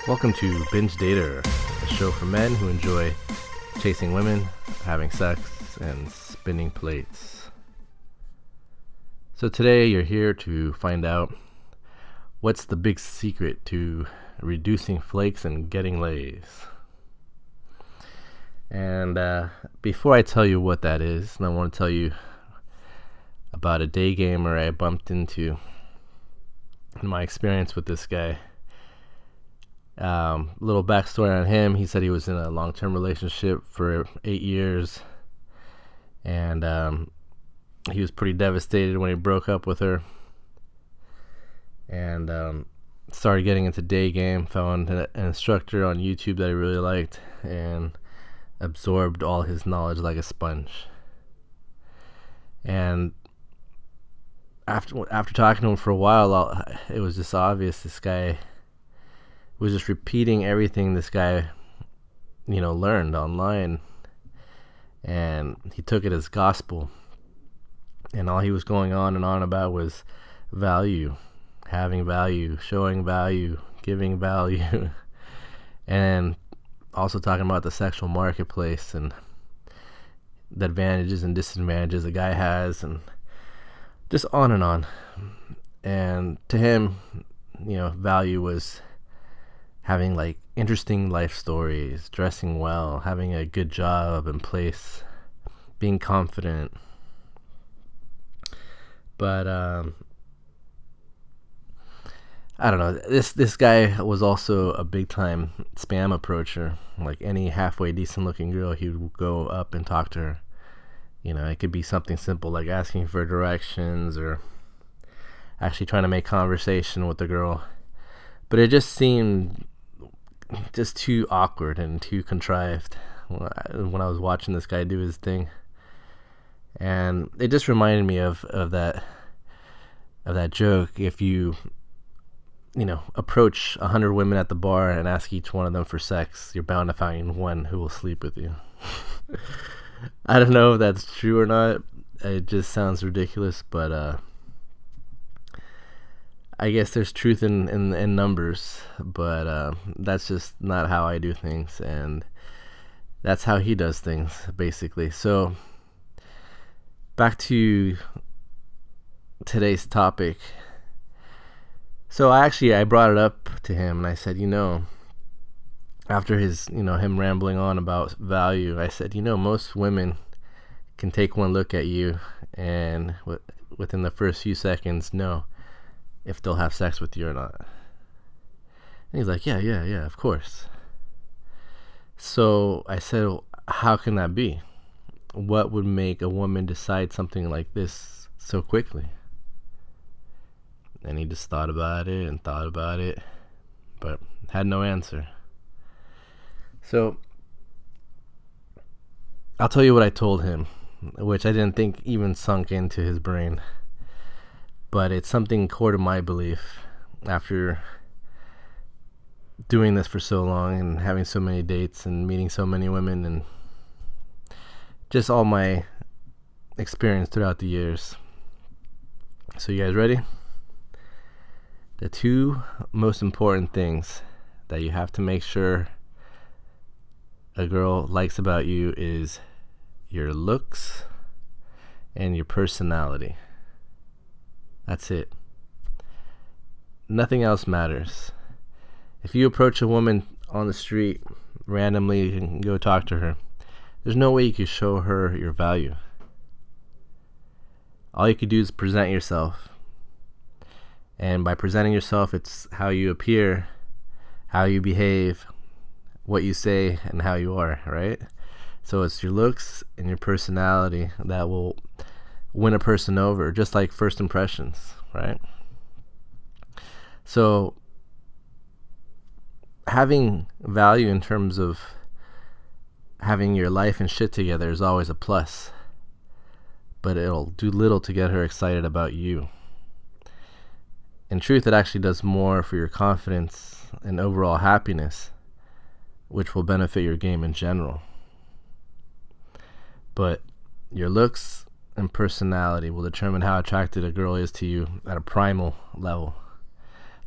Welcome to Binge Dater, a show for men who enjoy chasing women, having sex, and spinning plates. So today you're here to find out what's the big secret to reducing flakes and getting lays. And before I tell you what that is, I want to tell you about a Daygamer I bumped into in my experience with this guy. Little backstory on him. He said he was in a long-term relationship for 8 years, and he was pretty devastated when he broke up with her, and started getting into Daygame. Found an instructor on YouTube that he really liked and absorbed all his knowledge like a sponge. And after talking to him for a while, it was just obvious this guy was just repeating everything this guy, learned online, and he took it as gospel. And all he was going on and on about was value, having value, showing value, giving value, and also talking about the sexual marketplace and the advantages and disadvantages the guy has, and just on and on. And to him, value was having like interesting life stories, dressing well, having a good job and place, being confident. But I don't know. This guy was also a big time spam approacher. Like any halfway decent looking girl, he would go up and talk to her. It could be something simple like asking for directions or actually trying to make conversation with the girl. But it just seemed just too awkward and too contrived when I was watching this guy do his thing. And it just reminded me of that joke. If you approach 100 women at the bar and ask each one of them for sex, you're bound to find one who will sleep with you. I don't know if that's true or not. It just sounds ridiculous, but I guess there's truth in numbers, but that's just not how I do things, and that's how he does things, basically. So, back to today's topic. So I brought it up to him, and I said, after his, him rambling on about value, I said, most women can take one look at you and within the first few seconds know if they'll have sex with you or not. And he's like, yeah, of course. So I said, well, how can that be? What would make a woman decide something like this so quickly? And he just thought about it, but had no answer. So I'll tell you what I told him, which I didn't think even sunk into his brain. But it's something core to my belief after doing this for so long and having so many dates and meeting so many women and just all my experience throughout the years. So you guys ready? The two most important things that you have to make sure a girl likes about you is your looks and your personality. That's it. Nothing else matters. If you approach a woman on the street randomly and go talk to her, there's no way you can show her your value. All you can do is present yourself. And by presenting yourself, it's how you appear, how you behave, what you say, and how you are, right? So it's your looks and your personality that will win a person over, just like first impressions, right? So having value in terms of having your life and shit together is always a plus, but it'll do little to get her excited about you. In truth, it actually does more for your confidence and overall happiness, which will benefit your game in general. But your looks and personality will determine how attracted a girl is to you at a primal level.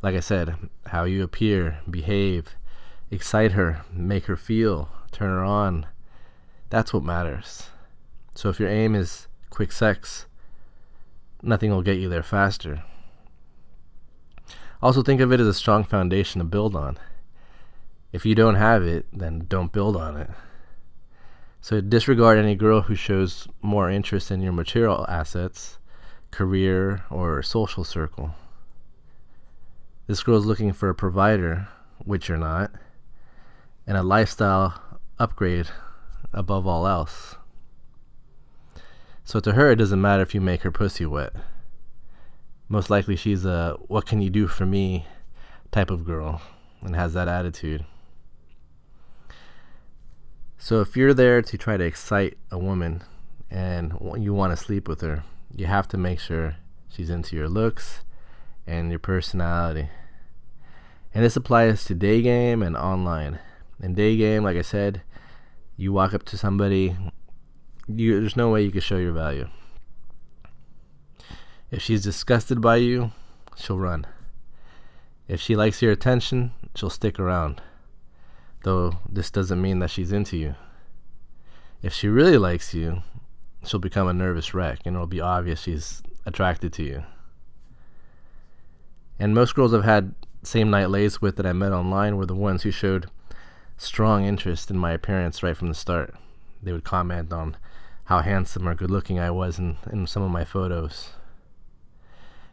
Like I said, how you appear, behave, excite her, make her feel, turn her on. That's what matters. So if your aim is quick sex, nothing will get you there faster. Also think of it as a strong foundation to build on. If you don't have it, then don't build on it. So disregard any girl who shows more interest in your material assets, career, or social circle. This girl's looking for a provider, which you're not, and a lifestyle upgrade above all else. So to her, it doesn't matter if you make her pussy wet. Most likely she's a what can you do for me type of girl and has that attitude. So if you're there to try to excite a woman and you want to sleep with her, you have to make sure she's into your looks and your personality. And this applies to Daygame and online. In Daygame, like I said, you walk up to somebody, there's no way you can show your value. If she's disgusted by you, she'll run. If she likes your attention, she'll stick around. Though this doesn't mean that she's into you. If she really likes you, she'll become a nervous wreck and it'll be obvious she's attracted to you. And most girls I've had same night lays with that I met online were the ones who showed strong interest in my appearance right from the start. They would comment on how handsome or good looking I was in some of my photos.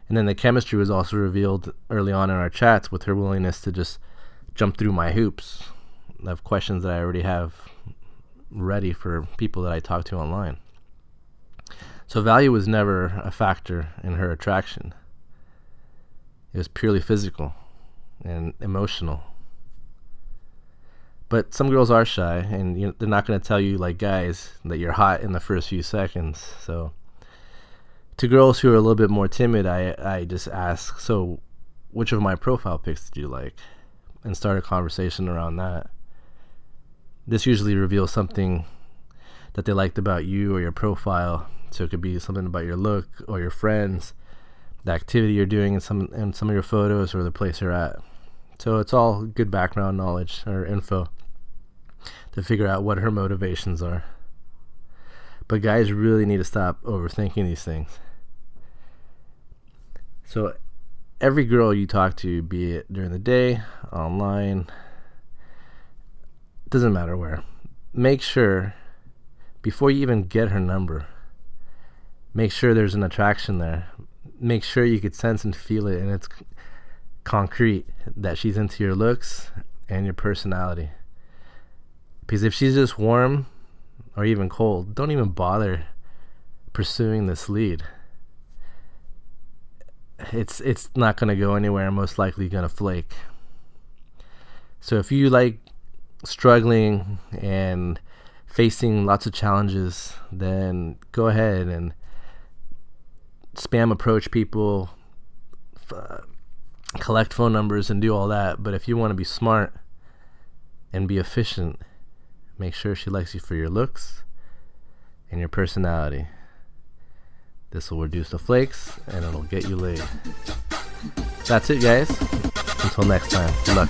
And then the chemistry was also revealed early on in our chats with her willingness to just jump through my hoops of questions that I already have ready for people that I talk to online. So value was never a factor in her attraction. It was purely physical and emotional. But some girls are shy, and they're not going to tell you like guys that you're hot in the first few seconds. So to girls who are a little bit more timid, I just ask, so which of my profile pics did you like? And start a conversation around that. This usually reveals something that they liked about you or your profile. So it could be something about your look or your friends, the activity you're doing in some of your photos, or the place you're at. So it's all good background knowledge or info to figure out what her motivations are. But guys really need to stop overthinking these things. So every girl you talk to, be it during the day, online, doesn't matter where, make sure before you even get her number, make sure there's an attraction there. Make sure you could sense and feel it, and it's concrete that she's into your looks and your personality. Because if she's just warm or even cold, don't even bother pursuing this lead. It's not going to go anywhere, and most likely going to flake. So if you like struggling and facing lots of challenges, then go ahead and spam approach people, collect phone numbers and do all that. But if you want to be smart and be efficient, make sure she likes you for your looks and your personality. This will reduce the flakes and it'll get you laid. That's it, guys. Until next time, good luck.